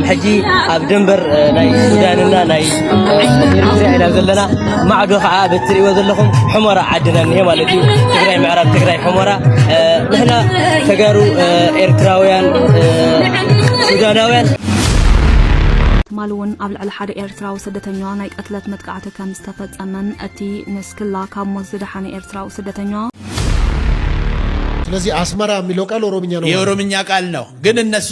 حجي أبدنبر ناي سوداننا ناي إرتراء إلى زلنا ما عدوا خاء بتري وزلهم حمرة عدنا نهي مالتي تجري معرب تجري حمرة نحن تجارو إرتراويان سوداناويان مالون قبل على حد إرتراو سدتنيا نايك أتلت متقعته كم استفاد أمن أتي نسكلا كم مزد حني إرتراو سدتنيا ስለዚህ አስመራ የሚለው ቃል ኦሮምኛ ነው የኦሮምኛ ቃል ነው ግን እነሱ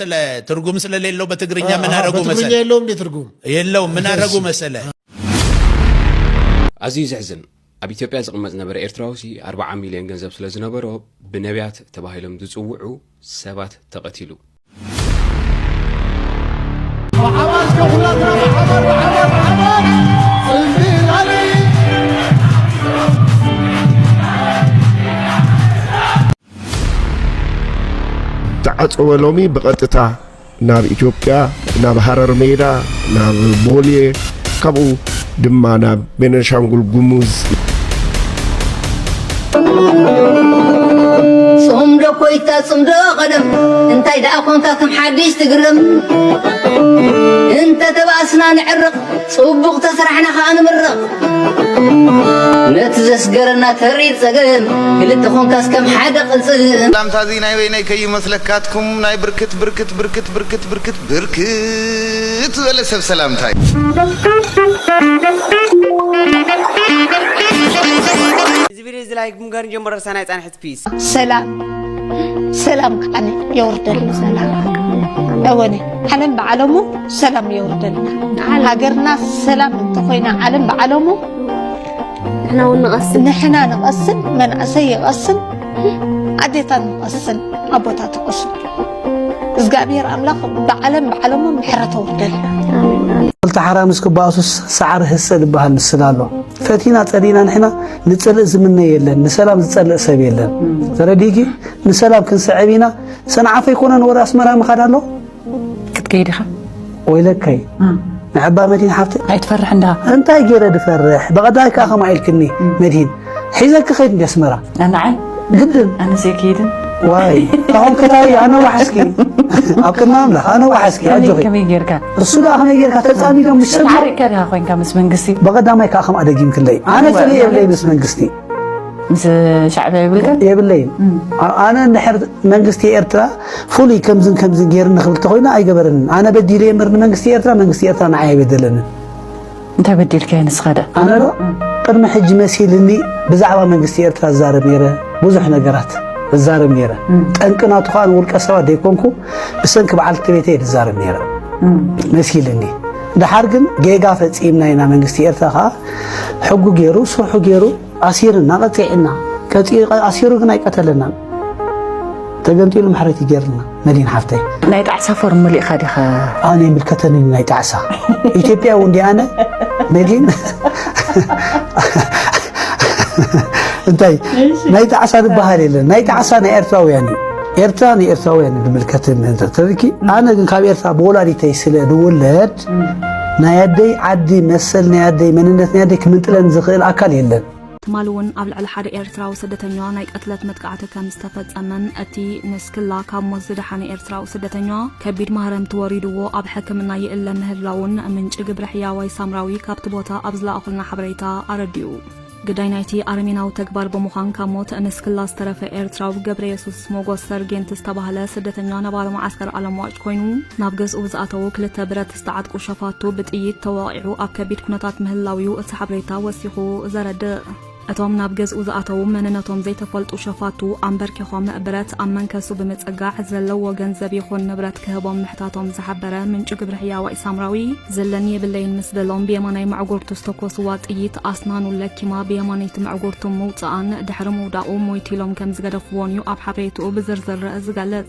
ስለ ትርጉም ስለሌለው በትግርኛ ምን አረጉ መሰለ በትግርኛ የለውም ትርጉም የለው ምን አረጉ መሰለ አዚዝ ሕዝን ኣብ ኢትዮጵያ ዝቅመጥ ነበር ኤርትራውሲ 40 ሚሊዮን ገንዘብ ስለ ዝነበሮ ብነቢያት ተባሂሎም ዝጽውዑ ሰባት ተቀቲሉ وحماس كفلاتنا محمد صلبين علي تعصوا لومي بقطتا ناب ኢትዮጵያ ናብ ሐረር ሜዳ ናብ ቦሌ ካብኡ ድማ ናብ ቤኒሻንጉል ጉሙዝ صمد كويتا صمد قدم انت اذا كنت كم حديث تقرم انت تباسنا نعرق صبغ تسرحنا خان مرق نتزس قرنا تريد سقم قلت كنت كم حدا قلصم سلام تازي ناي ويني كي مسلكاتكم ناي بركت بركت بركت بركت بركت بركت ولا سب سلام تاي زبيري زلايك مقارن جمبر سنة يتعنحت بيس سلام سلام كأني يوردل سلام أوني علم بعلمه سلام يوردل هاجرنا سلام انتقينا علم بعلمه نحنا نقصن من أسي يقصن عديتا نقصن أبوتا تقصن زقابير أملاق بعلمه محرة وردل قلت حرام اسكباسوس سعر هسد بهال السلالو فاتينا ترينا نحنا نتصلق زمنا يلن نسلام نتصلق سب يلن ترديكي نسلام كنسعبينا سنعرف يكون ورا اسمرا مخدالو كتكيدخه ويلكاي نعبا مدين حفتي هاي تفرح عندها انت جيره تفرح بغداك اخو معيلكني مدين حيزك خيط اسمرا انا عين جدا انا سكيدن واي هون كتاي انا وحسكي أكمل لا أنا وحسكي أجوكي كم يجيرك السوداء أخنا يجيرك تلصامي كم مش سبب عارف كده أخوين كم اسم منقستي بقدر ما يكاخم أدقيم كلي أنا تلي يبلي بس منقستي مس شعب يبلك يبلي أنا نحر منقستي إرترا فولي كم زن جير نخل تخوينا أي جبرن أنا بدي لي مرن منقستي إرترا معي بدلنا أنت بدي الكائن سخدة أنا لا قرن حج مسيلني بزعوا منقستي إرترا زارب ميرة بوزح نجارات الزارب نيرة أنكنا تقال والكسرة ديكونكو بسنك بعلت بيتي الزارب نيرة مسيلني ده حرقن جيجا فتسيمنا هنا من استيرتها حقو جيرو صحو جيرو أسيرنا قطعنا كتير أسيرو كنا يقتلنا تجمتي له محرتي جيرنا مدين حفتي نايت عسافر ملي خادخة أنا بالكتني نايت عسا إثيوبيا وندي أنا مدين انتي نايت عسى بحالي نايت عسى نيرتاو يعني إرتراو يعني بالكتن انت تركي انا كن كاب إرترا بولاريتي سلا دولد نايدي عدي مسل نايدي مننت نايدي كمنتلن زخيل اكل يلن مالون قبل على حد إرتراو سدتنيا نايك أتلت متقعته كم استفاد أمن أتي نسكلا كم مزد حني إرتراو سدتنيا كبير مهرم توريدو أب حكمنا يقلن هلاون من جبر حياوي سامراوي كابتبوتا أبزلا أقلنا حبريتا أرديو قداينايتي أرميناو تكبر بمخان كموت نسكلا استرف إرتراو جبر يسوس موغو سرجين تستبهلا سدتنيا نبار معسكر على مواج كوينو نابجز وبزقاتو كل تبرت استعاد كشفاتو بتقيت تواعو أب كبير كنتات مهلاويو اتحبريتا وسيخو زرد أتوم نابجز وزقاتو مننتهم زي تفلت وشفاتو أمبر كخام نقبرت أمن كسو بمتقع زلو وجنزب يخون نبرت كهبام محتاتهم زحبرة من جبر حياوي سامراوي زلني بالليل مسدلهم بيماني معقورتو ستوكو سوات إيت أسنان ولكما بيماني تمعقورتو موطعان دحرمو داقو مويتيلهم كم زقدفوانيو أب حبريتو بزرزر زقالت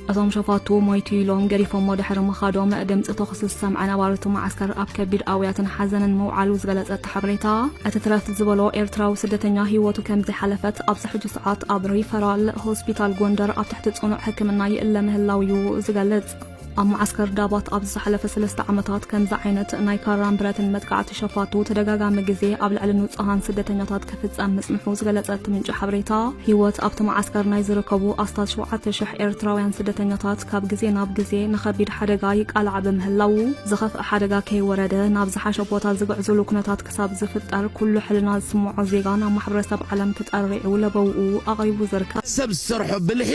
أتوم شفاتو مويتيلهم قريفهم ودحرم خادوم دمت تخصص السمع نبارتو معسكر أب كبير قويات حزنا موعالو زقالت التحبريتا أتترافت زبالو إرتراو سدتنيا هيوتو كم زي حلفت أبصح جسعات أبري فرال هوسبيتال غوندر أب تحت تصنع حكمنا يقل مهلاويو زقالت ኣብ ማዓስከር ዳባት ኣብ ዝሓለፈ 3 ዓመታት ከምዚ ዓይነት ናይ ካራን ብረትን መጥቃዕቲ ሸፋቱ ተደጋጋሚ ግዜ ኣብ ልዕሊ ንጹሃን ስደተኛታት ክፍጸም ምጽንሑ ዝገለጸት ምንጪ ሓበሬታ ህይወት ኣብቲ ማዓስከር ናይ ዝርከቡ ኣስታት 7,000 ኤርትራውያን ስደተኛታት ካብ ግዜ ናብ ግዜ ንኸቢድ ሓደጋ ይቃልዕ በምህላው ዝኸፍእ ሓደጋ ከይወረደ ናብ ዝሓሸ ቦታ ዝግዕዝሉ ኩነታት ክሳብ ዝፍጠር ኩሉ ሕልና ዝስምዖ ዜጋ ናብ ማሕበረሰብ ዓለም ክጠርዑ ለበውኡ ኣቕሪቡ ዝርከብ ሰብ ዝሰርሖ ብልሒ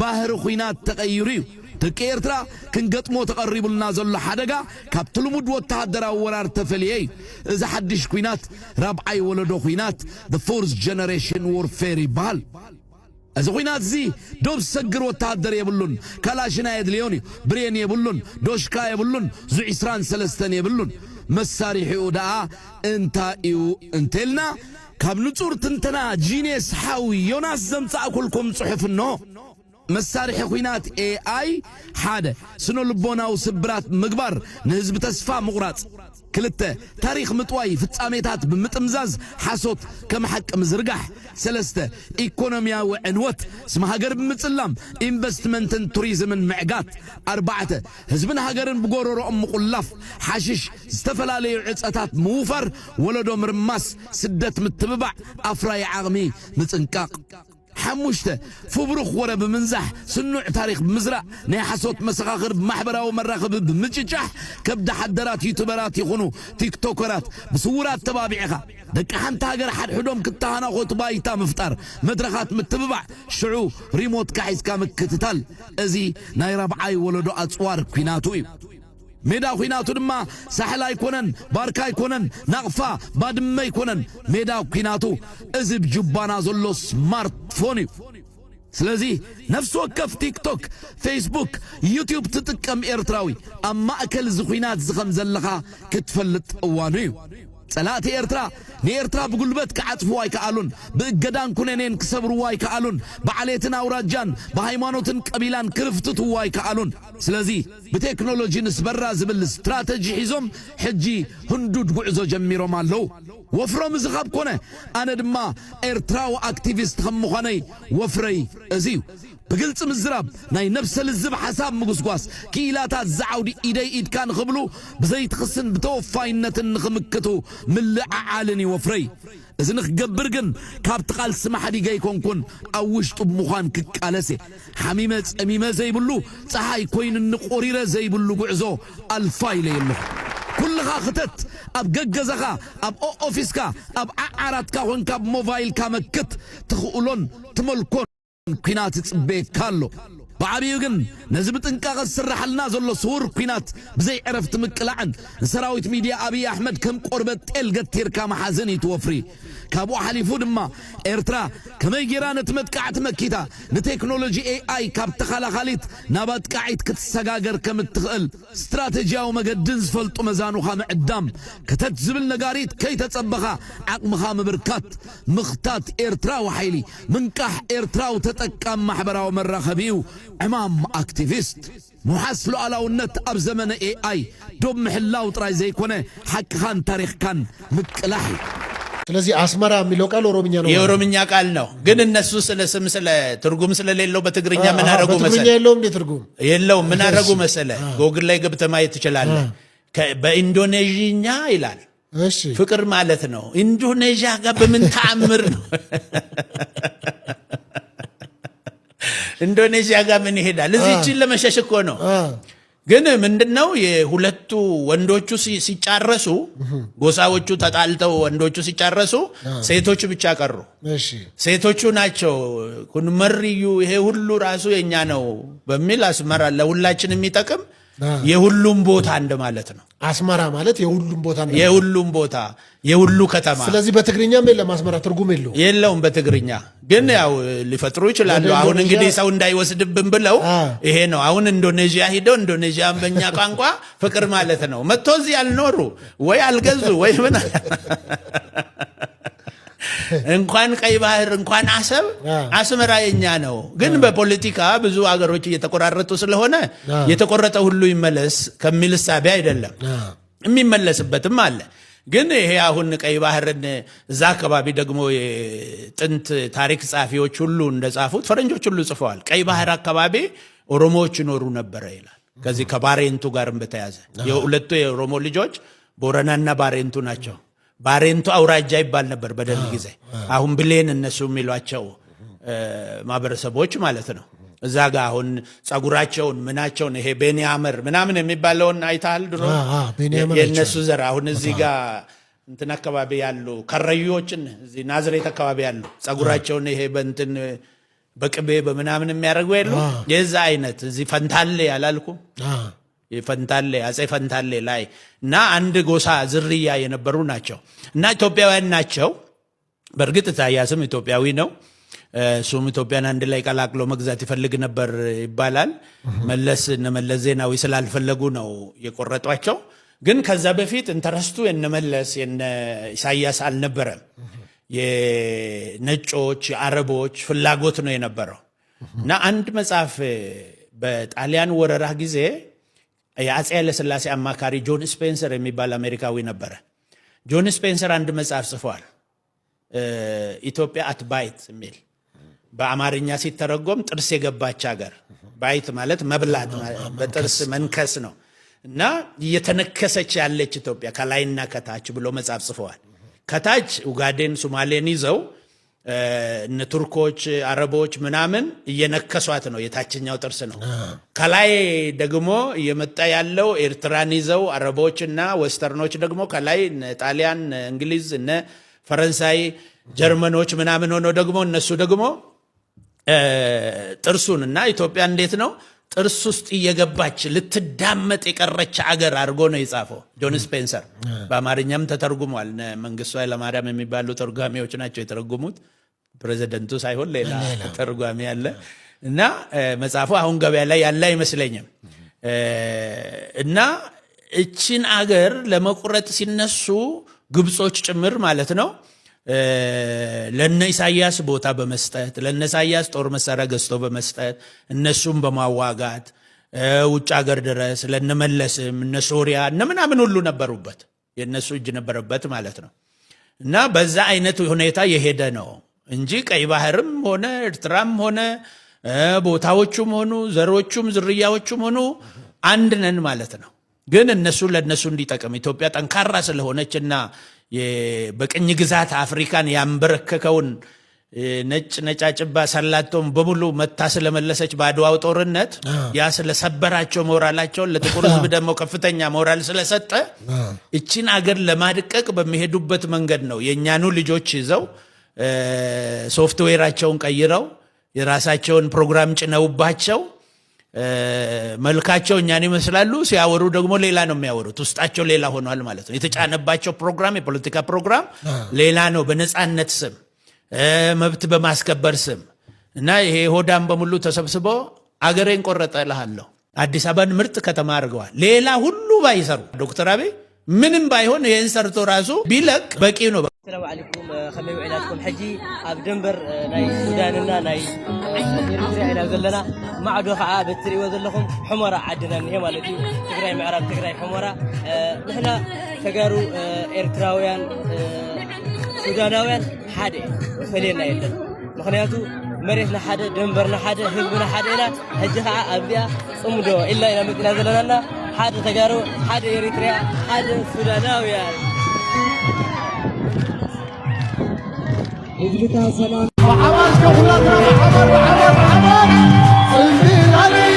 ባህሪ ኩናት ተቐይሩ እዩ ደቂ ኤርትራ ክንገጥሞ ተቐሪቡልና ዘሎ ሓደጋ ካብቲ ልሙድ ወተሃደራዊ ወራር ተፈልየ እዩ እዚ ሓድሽ ኩናት ራብዓይ ወለዶ ኩናት the fourth generation warfare ይበሃል እዚ ኩናት እዚ ዶብ ሰግር ወተሃደር የብሉን ካላሽና የድልዮን እዩ ብሬን የብሉን ዶሽካ የብሉን ዙ23 የብሉን መሳሪሒኡ ደኣ እንታይ እዩ እንተልና ካብ ንጹር ትንተና ጂኔስ ሓዊ ዮናስ ዘምጻእኩልኩም ጽሑፍኖ መሳሪሒ ኩናት AI ሓደ ስነ ልቦናዊ ስብራት ምግባር ንህዝቢ ተስፋ ምቁራጽ ክልተ ታሪኽ ምጥዋይ ፍጻሜታት ብምጥምዛዝ ሓሶት ከም ሓቂ ምዝርጋሕ ሰለስተ ኢኮኖሚያዊ ዕንወት ስም ሃገር ብምጽላም ኢንቨስትመንትን ቱሪዝምን ምዕጋት ኣርባዕተ ህዝብን ሃገርን ብጎረሮኦም ምቁላፍ ሓሽሽ ዝተፈላለዩ ዕጸታት ምውፋር ወለዶ ምርማስ ስደት ምትብባዕ ኣፍራይ ዓቕሚ ምጽንቃቕ حموشته فبرخ ورا بمنزح سنوع تاريخ بمزرع ني حسوت مسخاخر بمحبراو مراخب بمججح كبدا حدرات يوتيوبرات يخونو تيك توكرات بصورات تبابعها دك حنت هاجر حد حدوم كتانا خوت بايتا مفطر مدرخات متببع شعو ريموت كايس كامكتتال ازي ناي ربعاي ولدو اصوار كيناتو ميدا كيناتو دما ساحل يكونن باركا يكونن نقفا بادما يكونن ميدا كيناتو ازي بجبانا زلو سمارت فوني سلازي نفس وكف تيك توك فيسبوك يوتيوب تتكم إرتراوي أما أكل زخينات زخم زلخا كتفلت أوانيو صلاة إرترا نيرترا بقلبت كعطفو واي كالون بقدان كونينين كسبرو واي كالون بعليتنا وراجان بهايمانوتن قبيلان كرفتتو واي كالون سلازي بتكنولوجي نسبرا زبل استراتيجي حيزوم حجي هندود قعزو جميرو مالو وفرو مزخاب كونه انا دما إرتراو اكتيفيست خمخاني وفري ازيو بقلت مزراب ناي نفس الزب حساب مقصقاس كيلاتات زعودي ايدي ايد كان خبلو بزي تخصن بتوفاينة نخمكتو من لعالني وفري إذا نخقبرقن كابتقال سمح دي جاي كون أوشت بمخان كالسي حميمة أميمة زي بلو تحاي كوين النقوريرة زي بلو قعزو الفايلة يلو كلها خطت أب ججزخا أب أوفيسكا أب عاراتكا وانكا موبايل كامكت تخولون تملكون كينات تصبيك كالو بعبيوغن نزبت انكاغ السرحلنا زلو صور كينات بزي عرفت مكلعن سراويت ميديا أبي أحمد كم قربت القت تيركا محازني توفري كابو حليفو دما إرترا كما يجيران تمتكعت مكيتا نتكنولوجي AI كاب تخالا خاليت نابات كاعيت كتساقاقر كم التخل استراتيجيا ومقدنز فلطو مزانو خام عدام كتت زبل نقاريت كي تتصبخا عقم خام بركات مختات إرترا وحيلي منكح إرترا وتتكام محبرا ومرا خبيو امام اكتيفيست محاسلو على النت اب زمن AI دوب محلاو طراي زي كونه حق خان تاريخ كان مكلاحي ስለዚህ አስመራ የሚለው ቃል ኦሮምኛ ነው የኦሮምኛ ቃል ነው ግን እነሱ ስለ ትርጉም ስለሌለው በትግርኛ ምን አረጉ መሰለ በትግርኛ የለውም እንደ ትርጉም የለውም ምን አረጉ መሰለ ጎግል ላይ ገብተህ ማየት ትችላለህ በኢንዶኔዥኛ ይላል እሺ ፍቅር ማለት ነው ኢንዶኔዥያ ጋር በምን ተአምር ነው ኢንዶኔዥያ ጋር ምን ይሄዳል እዚህችን ለመሸሽ እኮ ነው ግን ምንድነው የሁለቱ ወንዶቹ ሲጫረሱ ጎሳዎቹ ተጣልተው ወንዶቹ ሲጫረሱ ሴቶቹ ብቻ ቀሩ እሺ ሴቶቹ ናቸው ኩንመርዩ ይሄ ሁሉ ራሱ የኛ ነው በሚል አስመራ ለሁላችን የሚጠቅም የሁሉም ቦታ እንደማለት ነው አስመራ ማለት የሁሉም ቦታ ነው የሁሉም ቦታ የሁሉ ከተማ ስለዚህ በትግርኛም የለም አስመራ ትርጉም የለውም በትግርኛ ግን ያው ሊፈጥሩ ይችላሉ አሁን እንግዲህ ሰው እንዳይወስድብን ብለው ይሄ ነው አሁን ኢንዶኔዥያ ሄደው ኢንዶኔዥያን በእኛ ቋንቋ ፍቅር ማለት ነው መጥቶ እዚህ ያልኖሩ ወይ አልገዙ ወይ ምን እንኳን ቀይ ባህር እንኳን አሰብ አስመራ የኛ ነው ግን በፖለቲካ ብዙ አገሮች እየተቆራረጡ ስለሆነ የተቆረጠ ሁሉ ይመለስ ከሚል ሳቢ አይደለም የሚመለስበትም አለ ግን ይሄ አሁን ቀይ ባህርን እዛ አካባቢ ደግሞ የጥንት ታሪክ ጻፊዎች ሁሉ እንደጻፉት ፈረንጆች ሁሉ ጽፈዋል ቀይ ባህር አካባቢ ኦሮሞዎች ይኖሩ ነበር ይላል ከዚህ ከባሬንቱ ጋርም በተያዘ የሁለቱ የኦሮሞ ልጆች ቦረናና ባሬንቱ ናቸው። ባሬንቱ አውራጃ ይባል ነበር በደርግ ጊዜ። አሁን ብሌን እነሱ የሚሏቸው ማህበረሰቦች ማለት ነው። እዛ ጋር አሁን ጸጉራቸውን ምናቸውን ይሄ ቤኒያመር ምናምን የሚባለውን አይታል ድሮ የነሱ ዘር አሁን እዚህ ጋር እንትን አካባቢ ያሉ ከረዮችን እዚህ ናዝሬት አካባቢ ያሉ ጸጉራቸውን ይሄ በእንትን በቅቤ በምናምን የሚያደርጉ የሉ የዛ አይነት እዚህ ፈንታሌ ያላልኩ ፈንታሌ አጼ ፈንታሌ ላይ እና አንድ ጎሳ ዝርያ የነበሩ ናቸው እና ኢትዮጵያውያን ናቸው። በእርግጥ ኢሳያስም ኢትዮጵያዊ ነው። እሱም ኢትዮጵያን አንድ ላይ ቀላቅሎ መግዛት ይፈልግ ነበር ይባላል። መለስ ዜናዊ ስላልፈለጉ ነው የቆረጧቸው። ግን ከዛ በፊት ኢንተረስቱ የነመለስ የኢሳያስ አልነበረም። የነጮች የአረቦች ፍላጎት ነው የነበረው እና አንድ መጽሐፍ በጣሊያን ወረራ ጊዜ የአጼ ኃይለሥላሴ አማካሪ ጆን ስፔንሰር የሚባል አሜሪካዊ ነበረ። ጆን ስፔንሰር አንድ መጽሐፍ ጽፏል፣ ኢትዮጵያ አት ባይት የሚል በአማርኛ ሲተረጎም ጥርስ የገባች ሀገር። ባይት ማለት መብላት በጥርስ መንከስ ነው እና እየተነከሰች ያለች ኢትዮጵያ ከላይና ከታች ብሎ መጽሐፍ ጽፈዋል። ከታች ኡጋዴን ሶማሌን ይዘው እነ ቱርኮች አረቦች ምናምን እየነከሷት ነው፣ የታችኛው ጥርስ ነው። ከላይ ደግሞ እየመጣ ያለው ኤርትራን ይዘው አረቦችና ወስተርኖች ደግሞ ከላይ ጣሊያን፣ እንግሊዝ፣ እነ ፈረንሳይ፣ ጀርመኖች ምናምን ሆኖ ደግሞ እነሱ ደግሞ ጥርሱን እና ኢትዮጵያ እንዴት ነው ጥርስ ውስጥ እየገባች ልትዳመጥ የቀረች አገር አድርጎ ነው የጻፈው ጆን ስፔንሰር። በአማርኛም ተተርጉሟል። መንግስቱ ኃይለማርያም የሚባሉ ተርጓሚዎች ናቸው የተረጉሙት፣ ፕሬዚደንቱ ሳይሆን ሌላ ተርጓሚ ያለ እና መጽሐፉ አሁን ገበያ ላይ ያለ አይመስለኝም። እና እችን አገር ለመቁረጥ ሲነሱ ግብጾች ጭምር ማለት ነው ለነ ኢሳያስ ቦታ በመስጠት ለነ ኢሳያስ ጦር መሳሪያ ገዝቶ በመስጠት እነሱም በማዋጋት ውጭ ሀገር ድረስ ለነ መለስም እነ ሶሪያ እነ ምናምን ሁሉ ነበሩበት፣ የነሱ እጅ ነበረበት ማለት ነው። እና በዛ አይነት ሁኔታ የሄደ ነው እንጂ ቀይ ባህርም ሆነ ኤርትራም ሆነ ቦታዎቹም ሆኑ ዘሮቹም ዝርያዎቹም ሆኑ አንድ ነን ማለት ነው። ግን እነሱ ለነሱ እንዲጠቅም ኢትዮጵያ ጠንካራ ስለሆነችና በቅኝ ግዛት አፍሪካን ያንበረከከውን ነጭ ነጫጭባ ሰላቶም በሙሉ መታ ስለመለሰች ባድዋው ጦርነት ያ ስለሰበራቸው ሞራላቸውን ለጥቁር ሕዝብ ደግሞ ከፍተኛ ሞራል ስለሰጠ እቺን አገር ለማድቀቅ በሚሄዱበት መንገድ ነው የኛኑ ልጆች ይዘው ሶፍትዌራቸውን ቀይረው የራሳቸውን ፕሮግራም ጭነውባቸው መልካቸው እኛን ይመስላሉ፣ ሲያወሩ ደግሞ ሌላ ነው የሚያወሩት። ውስጣቸው ሌላ ሆኗል ማለት ነው። የተጫነባቸው ፕሮግራም የፖለቲካ ፕሮግራም ሌላ ነው፣ በነፃነት ስም መብት በማስከበር ስም እና ይሄ ሆዳም በሙሉ ተሰብስቦ አገሬን ቆረጠ እልሃለሁ። አዲስ አበባን ምርጥ ከተማ አድርገዋል። ሌላ ሁሉ ባይሰሩ ዶክተር አብይ ምንም ባይሆን ይሄን ሰርቶ ራሱ ቢለቅ በቂ ነው። السلام عليكم خمي وعلاتكم حجي اب دنبر ناي سوداننا ناي إريتريا إلى زلنا ما عدو خا بتري وذلكم حمره عدنا هي مالتي تግራይ ምዕራብ تግራይ حمره نحن تجارو ኤርትራውያን ሱዳናውያን ሓደ ፈለና የለን ምክንያቱ መሬትና ሓደ ደንበርና ሓደ ህዝብና ሓደ ኢላ ሕጂ ከዓ ኣብዚያ ጽምዶ ኢላ ኢላ መጥና ዘለናና ሓደ ተጋሩ ሓደ ኤሪትሪያ ሓደ ሱዳናውያን يجلك سلام وحماس كفلات محمد صندي علي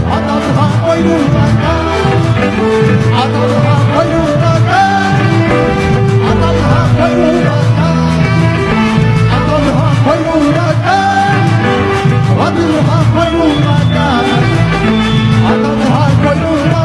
عطاها قيلولك عطاها قيلولك عطاها قيلولك عطاها قيلولك عطاها قيلولك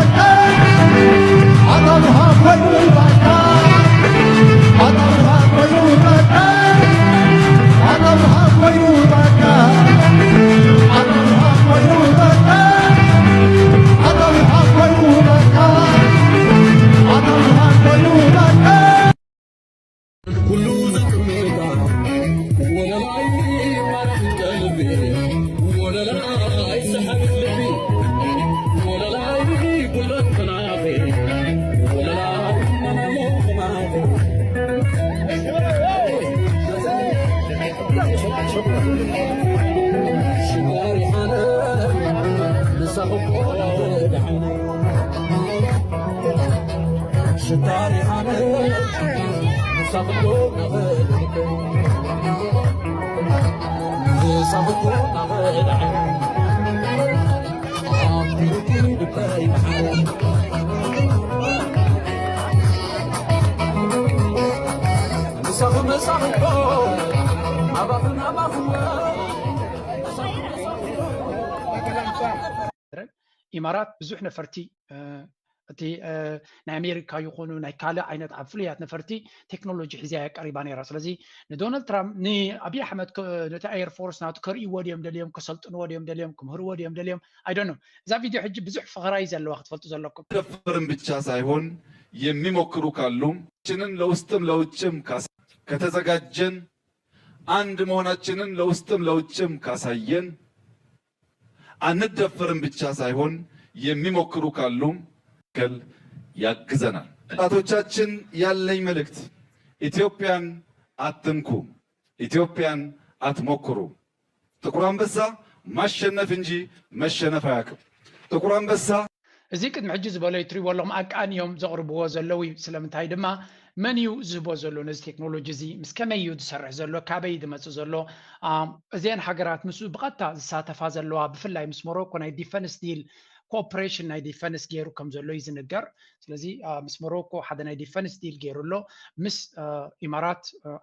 ኢማራት ብዙሕ ነፈርቲ እቲ ናይ ኣሜሪካ ይኹኑ ናይ ካልእ ዓይነት ኣብ ፍሉያት ነፈርቲ ቴክኖሎጂ ሒዝያ ቀሪባ ነይራ ስለዚ ንዶናልድ ትራምፕ ንኣብይ ኣሕመድ ነቲ ኤር ፎርስ ናቱ ከርእይዎ ድዮም ደልዮም ከሰልጥንዎ ድዮም ደልዮም ክምህርዎ ድዮም ደልዮም ኣይዶኖ እዛ ቪድዮ ሕጂ ብዙሕ ፍቕራይ ዘለዋ ክትፈልጡ ዘለኩም ደፍርን ብቻ ሳይሆን የሚሞክሩ ካሉም ችንን ለውስጥም ለውጭም ከተዘጋጀን አንድ መሆናችንን ለውስጥም ለውጭም ካሳየን አንደፍርም ብቻ ሳይሆን የሚሞክሩ ካሉም ከል ያግዘናል። ወጣቶቻችን ያለኝ መልእክት ኢትዮጵያን አትንኩ፣ ኢትዮጵያን አትሞክሩ። ጥቁር አንበሳ ማሸነፍ እንጂ መሸነፍ አያውቅም። ጥቁር አንበሳ እዚ ቅድሚ ሕጂ ዝበሎ ትሪእዎ ኣለኹም ኣቃንዮም ዘቕርብዎ ዘለዉ ስለምንታይ ድማ መን እዩ ዝህቦ ዘሎ ነዚ ቴክኖሎጂ እዚ ምስ ከመይ እዩ ዝሰርሕ ዘሎ ካበይ ዝመፅእ ዘሎ እዚአን ሃገራት ምስኡ ብቐጥታ ዝሳተፋ ዘለዋ ብፍላይ ምስ ሞሮኮ ናይ ዲፈንስ ዲል ኮኦፕሬሽን ናይ ዲፈንስ ገይሩ ከም ዘሎ እዩ ዝንገር ስለዚ ምስ ሞሮኮ ሓደ ናይ ዲፈንስ ዲል ገይሩሎ ምስ ኢማራት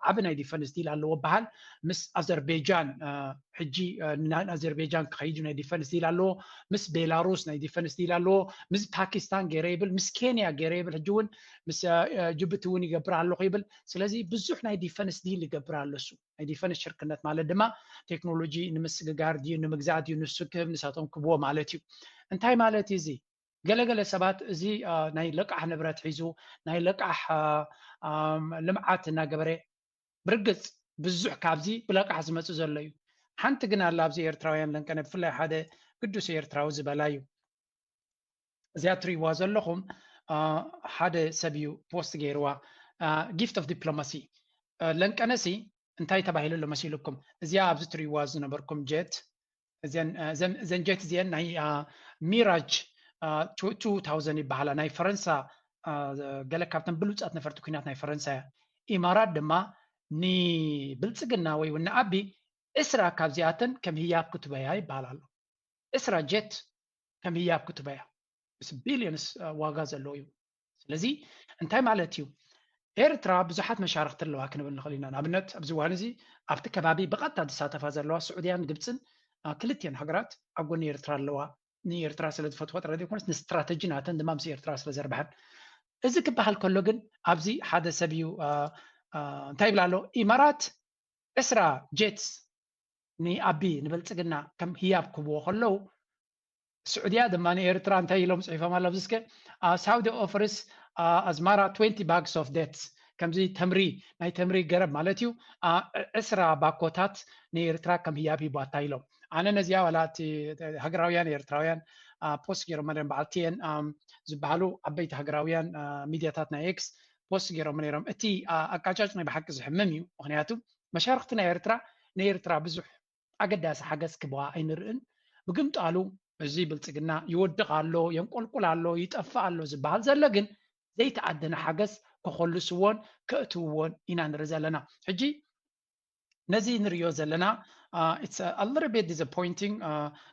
ዓብ ናይ ዲፈንስ ዲል ኣለዎ በሃል ምስ ኣዘርቤጃን ሕጂ ኣዘርቤጃን ክኸይዱ ናይ ዲፈንስ ዲል ኣለዎ ምስ ቤላሩስ ናይ ዲፈንስ ዲል ኣለዎ ምስ ፓኪስታን ገይረ ይብል ምስ ኬንያ ገይረ ይብል ሕጂ እውን ምስ ጅቡቲ እውን ይገብር ኣለኹ ይብል ስለዚ ብዙሕ ናይ ዲፈንስ ዲል ይገብር ኣሎ እሱ ናይ ዲፈንስ ሽርክነት ማለት ድማ ቴክኖሎጂ ንምስግጋር ድዩ ንምግዛእ ድዩ ንስክብ ንሳቶም ክብዎ ማለት እዩ እንታይ ማለት እዚ ገለገለ ሰባት እዚ ናይ ለቃሕ ንብረት ሒዙ ናይ ለቃሕ ልምዓት እናገበረ ብርግፅ ብዙሕ ካብዚ ብለቃሕ ዝመፅእ ዘሎ እዩ ሓንቲ ግን ኣላ ኣብዚ ኤርትራውያን ለንቀነ ብፍላይ ሓደ ቅዱስ ኤርትራዊ ዝበላ እዩ እዚኣ ትሪእዋ ዘለኹም ሓደ ሰብ እዩ ፖስት ገይርዋ ጊፍት ኦፍ ዲፕሎማሲ ለንቀነሲ እንታይ ተባሂሉ ኣሎ መሲልኩም እዚኣ ኣብዚ ትሪእዋ ዝነበርኩም ጀት እዘን ጀት እዚአን ናይ ሚራጅ 2000 ይበሃላ ናይ ፈረንሳ ገለ ካብተን ብሉፃት ነፈርቲ ኩናት ናይ ፈረንሳ ኢማራት ድማ ንብልፅግና ወይ እውን ንኣቢ እስራ ካብዚኣተን ከም ህያብ ክትበያ ይበሃል ኣሎ እስራ ጀት ከም ህያብ ክትበያ ምስ ቢልዮንስ ዋጋ ዘለዎ እዩ ስለዚ እንታይ ማለት እዩ ኤርትራ ብዙሓት መሻርክቲ ኣለዋ ክንብል ንኽእል ኢና ንኣብነት ኣብዚ እዋን እዚ ኣብቲ ከባቢ ብቐጥታ ዝሳተፋ ዘለዋ ስዑድያን ግብፅን ክልቲአን ሃገራት ኣብ ጎኒ ኤርትራ ኣለዋ ንኤርትራ ስለ ዝፈትዎ ጥራይ ዘይኮነስ ንስትራቴጂ ናተን ድማ ምስ ኤርትራ ስለ ዘርብሐን እዚ ክበሃል ከሎ ግን ኣብዚ ሓደ ሰብ እዩ እንታይ ይብላ ኣሎ ኢማራት እስራ ጀትስ ንኣቢ ንበልፅግና ከም ህያብ ክብዎ ከለዉ ስዑድያ ድማ ንኤርትራ እንታይ ኢሎም ፅሒፎም ኣሎ ኣብዚስከ ሳውዲ ኦፈርስ ኣዝማራ 20 bags of deaths ከምዚ ተምሪ ናይ ተምሪ ገረብ ማለት እዩ እስራ ባኮታት ንኤርትራ ከም ህያብ ሂባታ ኢሎም ኣነ ነዚኣ ዋላ እቲ ሃገራውያን ኤርትራውያን ፖስት ገይሮም ነይሮም በዓልቲአን ዝበሃሉ ዓበይቲ ሃገራውያን ሚድያታት ናይ ኤክስ ፖስት ገይሮም ነይሮም እቲ ኣቃጫጭ ናይ ብሓቂ ዝሕምም እዩ ምክንያቱ መሻርክቲ ናይ ኤርትራ ንኤርትራ ብዙሕ ኣገዳሲ ሓገዝ ክብዋ ኣይንርእን ብግምጣሉ እዚ ብልፅግና ይወድቕ ኣሎ የንቆልቁል ኣሎ ይጠፍእ ኣሎ ዝበሃል ዘሎ ግን ዘይተዓደነ ሓገዝ ክኸልስዎን ከእትውዎን ኢና ንርኢ ዘለና ሕጂ ነዚ ንሪኦ ዘለና it's a little bit disappointing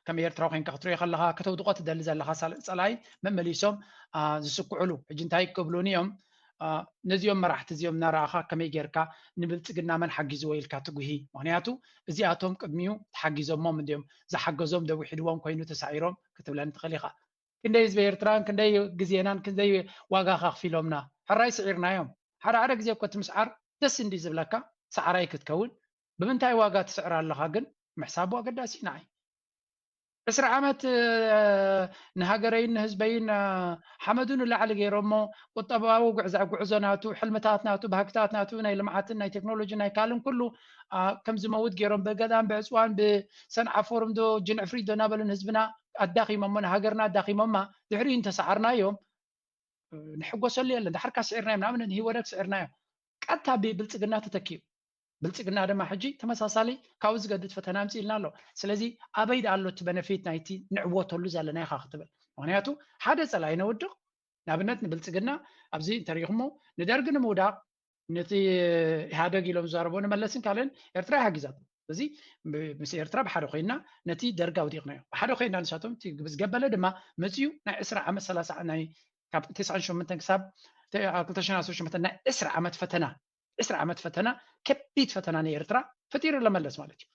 ከም ኤርትራ ኮንካ ክትሪኦ ከለካ ከተውድቆ ትደሊ ዘለካ ፀላኢ መመሊሶም ዝስክዕሉ ሕጂ እንታይ ክብሉን እዮም ነዚኦም መራሕቲ እዚኦም እናረኣኻ ከመይ ጌርካ ንብልፅግና መን ሓጊዝዎ ኢልካ ትጉሂ ምክንያቱ እዚኣቶም ቅድሚኡ ተሓጊዞሞም እንዲኦም ዝሓገዞም ደዊሒድዎም ኮይኑ ተሳዒሮም ክትብለኒ ትኽእል ኢኻ ክንደይ ህዝቢ ኤርትራን ክንደይ ግዜናን ክንደይ ዋጋ ከኽፊሎምና ሕራይ ስዒርናዮም ሓደ ግዜ እኮ ትምስዓር ደስ እንዲ ዝብለካ ሰዓራይ ክትከውን ብምንታይ ዋጋ ትስዕር ኣለኻ ግን ምሕሳቡ ኣገዳሲ ንዓይ 10 ዓመት ንሃገረይን ንህዝበይን ሓመዱን ላዕሊ ገይሮሞ ቁጠባዊ ጉዕዞ ናቱ ሕልምታት ናቱ ባህግታት ናቱ ናይ ልምዓትን ናይ ቴክኖሎጂ ናይ ካልም ኩሉ ከም ዝመውት ገይሮም ብገዳም ብዕፅዋን ብሰንዓፎርም ዶ ጅንዕፍሪ ዶ ናበልን ህዝብና ኣዳኺሞሞ ንሃገርና ኣዳኺሞማ ድሕሪኡ እንተሰዓርናዮም ንሕጎሰሉ የለን ዳሕርካ ስዒርናዮም ንኣብነት ንሂወደግ ስዒርናዮም ቀጥታ ብብልፅግና ተተኪዩ ብልጽግና ድማ ሕጂ ተመሳሳሊ ካብኡ ዝገድድ ፈተና ምጽኢልና ኣሎ ስለዚ ኣበይ ዳ ኣሎ እቲ በነፊት ናይቲ ንዕወተሉ ዘለና ኢኻ ክትብል ምክንያቱ ሓደ ጸላይ ነውድቕ ንኣብነት ንብልጽግና ኣብዚ እንተሪኢኹሞ ንደርጊ ንምውዳቕ ነቲ ኢህኣደግ ኢሎም ዝዛረቦ ንመለስን ካልእን ኤርትራ ይሓጊዛት እዚ ምስ ኤርትራ ብሓደ ኮይና ነቲ ደርጋ ውዲቕናዮ ብሓደ ኮይና ንሳቶም ዝገበለ ድማ መፅኡ ናይ 20 ዓመት 30 ናይ ካብ 98 ክሳብ 2018 ናይ 20 ዓመት ፈተና 20 ዓመት ፈተና ከቢድ ፈተና ናይ ኤርትራ ፈጢሩ ለመለስ ማለት እዩ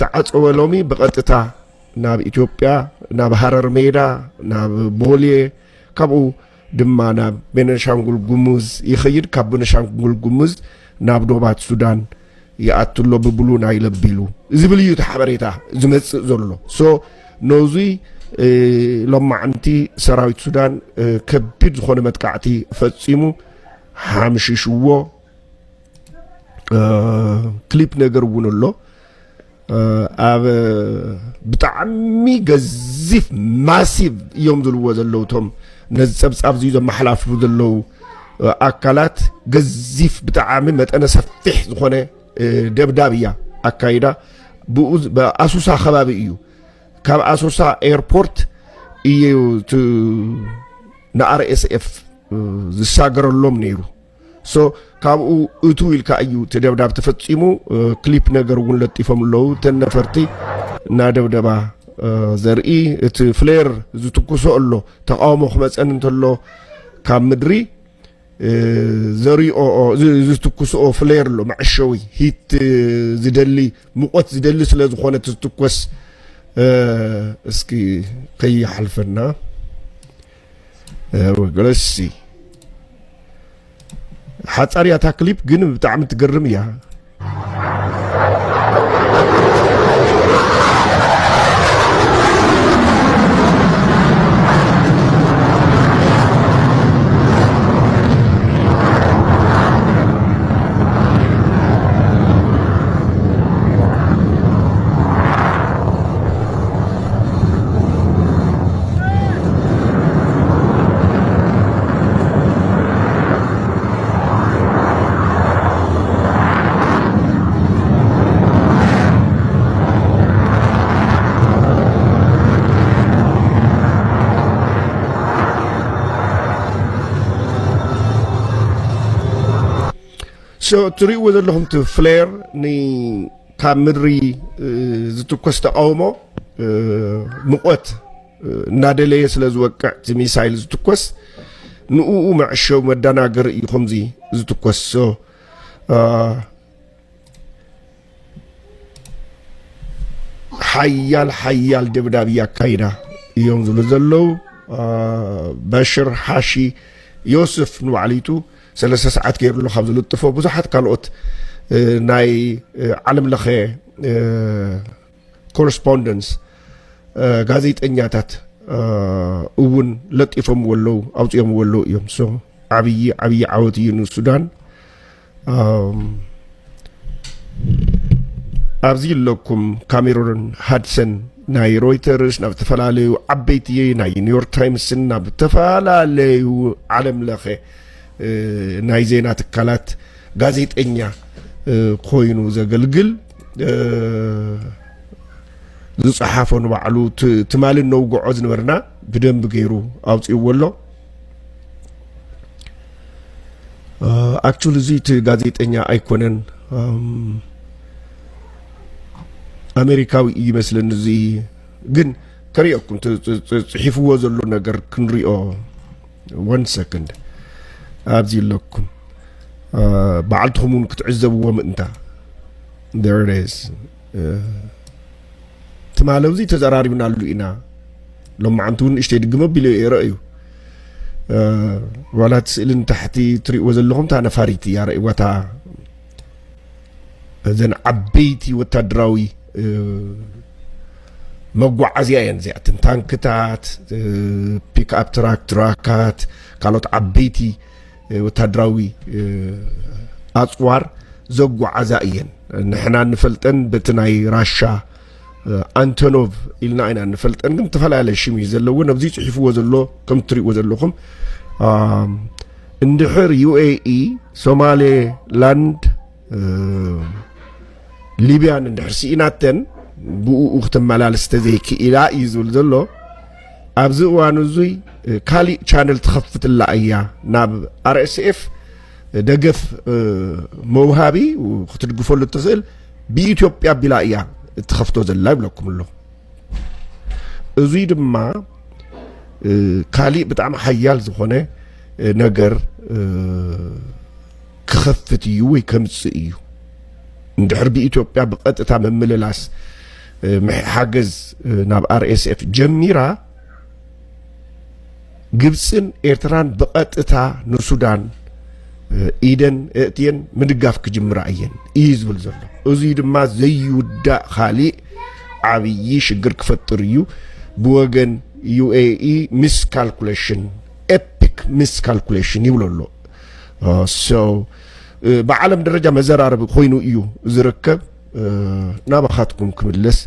ተዓጽወ ሎሚ በቀጥታ ናብ ኢትዮጵያ ናብ ሐረር ሜዳ ናብ ቦሌ ካብኡ ድማ ናብ ቤኒሻንጉል ጉሙዝ ይኸይድ ካብ ቤኒሻንጉል ጉሙዝ ናብ ዶባት ሱዳን ይኣትሎ ብብሉ ናይ ለቢሉ ዝብል እዩ ተሓበሬታ ዝመጽእ ዘሎ ሶ ኖዚ ሎማዓንቲ ሰራዊት ሱዳን ከቢድ ዝኾነ መጥቃዕቲ ፈጺሙ ሓምሽሽዎ ክሊፕ ነገር እውን ኣሎ ኣብ ብጣዕሚ ገዚፍ ማሲቭ እዮም ዝልዎ ዘለዉ ቶም ነዚ ፀብፃብ እዚ ዘመሓላልፉ ዘለዉ ኣካላት ገዚፍ ብጣዕሚ መጠነ ሰፊሕ ዝኾነ ደብዳብ እያ ኣካይዳ ብኣሱሳ ከባቢ እዩ ካብ ኣሱሳ ኤርፖርት እዩ ንኣርኤስኤፍ ዝሳገረሎም ነይሩ ሶ ካብኡ እቱ ኢልካ እዩ ተደብዳብ ተፈጺሙ ክሊፕ ነገር እውን ለጢፎም ኣለዉ ተነፈርቲ እናደብደባ ዘርኢ እቲ ፍሌር ዝትኩሶ ኣሎ ተቃውሞ ክመፀን እንተሎ ካብ ምድሪ ዘሪኦ ዝትኩስኦ ፍሌር ኣሎ መዕሸዊ ሂት ዝደሊ ሙቆት ዝደሊ ስለ ዝኾነ ዝትኮስ እስኪ ከይሓልፈና ወገለሲ ሓፃርያ ታ ክሊፕ ግን ብጣዕሚ ትገርም እያ ትሪእዎ ዘለኹም ቲ ፍሌር ካብ ምድሪ ዝትኮስ ተቃውሞ ሙቆት እናደለየ ስለ ዝወቅዕ እቲ ሚሳይል ዝትኮስ ንኡ መዕሸው መደናገር እዩ ከምዚ ዝትኮስ ሓያል ደብዳብ ኣካይዳ እዮም ዝብሉ ዘለዉ በሽር ሓሺ ዮስፍ ንባዕሊቱ 3 ሰዓት ገይሩሉ ካብ ዝልጥፎ ብዙሓት ካልኦት ናይ ዓለም ለኸ ኮረስፖንደንስ ጋዜጠኛታት እውን ለጢፎም ወለው ኣውፅኦም ወለው እዮም ሶ ዓብይ ዓወት እዩ ንሱዳን ኣብዚ ለኩም ካሜሮን ሃድሰን ናይ ሮይተርስ ናብ ተፈላለዩ ዓበይቲ ናይ ኒውዮርክ ታይምስን ናብ ተፈላለዩ ዓለም ለኸ ናይ ዜና ትካላት ጋዜጠኛ ኮይኑ ዘገልግል ዝፀሓፎ ንባዕሉ ትማል ነውግዖ ዝነበርና ብደንብ ገይሩ ኣውፅእዎ ኣሎ ኣክቹሊ እዚ እቲ ጋዜጠኛ ኣይኮነን ኣሜሪካዊ ይመስለኒ እዚ ግን ከሪአኩም ፅሒፍዎ ዘሎ ነገር ክንሪኦ 1 ሰከንድ ኣብዚ ለኩም በዓልትኩም እውን ክትዕዘብዎ ምእንታ there it is ትማለው እዚ ተዘራሪብናሉ ኢና ሎማዓንቲ እውን እሽተይ ድግመ ቢሎ ይረአዩ ዋላ ትስእልን ታሕቲ ትሪእዎ ዘለኹም ታ ነፋሪት እያ ረእይዋታ እዘን ዓበይቲ ወታደራዊ መጓዓዝያ እየን እዚኣተን ታንክታት ፒክኣፕ ትራካት ካልኦት ዓበይቲ ወታደራዊ ኣፅዋር ዘጓዓዛ እየን ንሕና ንፈልጠን በቲ ናይ ራሻ ኣንቶኖቭ ኢልና ኢና ንፈልጠን ግን ተፈላለየ ሽም እዩ ዘለዎ ነብዚ ፅሒፍዎ ዘሎ ከም ትሪእዎ ዘለኹም እንድሕር ዩኤኢ ሶማሌ ላንድ ሊቢያን እንድሕርሲ ኢናተን ብኡ ክትመላለስ ተዘይክኢላ እዩ ዝብል ዘሎ ኣብዚ እዋን እዙይ ካሊእ ቻነል ትኸፍትላ እያ ናብ RSF ደገፍ መውሃቢ ክትድግፈሉ ትኽእል ብኢትዮጵያ ቢላ እያ ትኸፍቶ ዘላ ይብለኩም ኣሎ እዙይ ድማ ካሊእ ብጣዕሚ ሓያል ዝኾነ ነገር ክኸፍት እዩ ወይ ከምፅእ እዩ እንድሕር ብኢትዮጵያ ብቐጥታ መምልላስ ሓገዝ ናብ RSF ጀሚራ ግብፅን ኤርትራን ብቐጥታ ንሱዳን ኢደን እትየን ምድጋፍ ክጅምራ እየን እዩ ዝብል ዘሎ እዙይ ድማ ዘይውዳእ ካሊእ ዓብዪ ሽግር ክፈጥር እዩ ብወገን UAE ሚስካልኩሌሽን ኤፒክ ሚስካልኩሌሽን ይብሎ ኣሎ ብዓለም ደረጃ መዘራረቢ ኮይኑ እዩ ዝርከብ ናባኻትኩም ክምለስ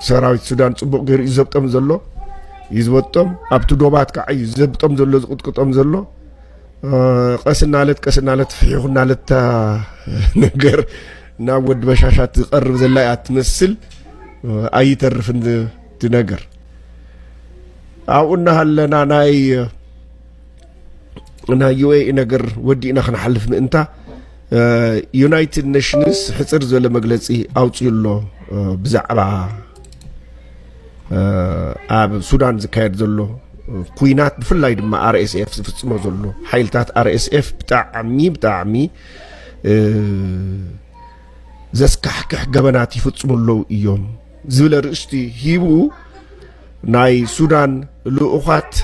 ሰራዊት ሱዳን ጽቡቕ ገይሩ እዩ ዘብጦም ዘሎ ይዝበጦም ኣብቲ ዶባት ከዓ እዩ ዘብጦም ዘሎ ዝቕጥቅጦም ዘሎ ቀስናለት ፍሒኹናለት ነገር ናብ ወዲ በሻሻት ዝቐርብ ዘላ እያ ትመስል ኣይተርፍን እቲ ነገር ኣብኡ እናሃለና ናይ UAE ነገር ወዲእና ክንሓልፍ ምእንታ ዩናይትድ ኔሽንስ ሕፅር ዝበለ መግለፂ ኣውፅዩሎ ብዛዕባ ኣብ ሱዳን ዝካየድ ዘሎ ኩናት ብፍላይ ድማ RSF ዝፍፅሞ ዘሎ ሓይልታት RSF ብጣዕሚ ዘስካሕክሕ ገበናት ይፍፅሙ ኣለዉ እዮም ዝብለ ርእስቲ ሂቡ ናይ ሱዳን ልኡኻት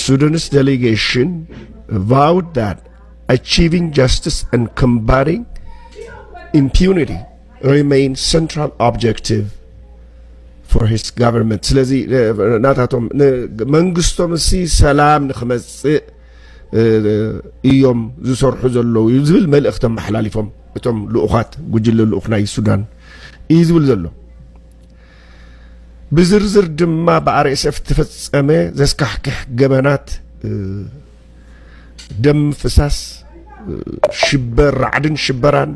Sudanese delegation vowed that achieving justice and combating impunity remains central objective for his government. ስለዚህ ናታቶም መንግስቶም እሲ ሰላም ንኽመጽእ እዮም ዝሰርሑ ዘለዉ ዝብል መልእኽቶም መሓላሊፎም እቶም ልኡኻት ጉጅለ ልኡኽ ናይ ሱዳን እዩ ዝብል ዘሎ ብዝርዝር ድማ ብRSF ተፈጸመ ዘስካሕክሕ ገበናት ደም ፍሳስ ሽበር ራዕድን ሽበራን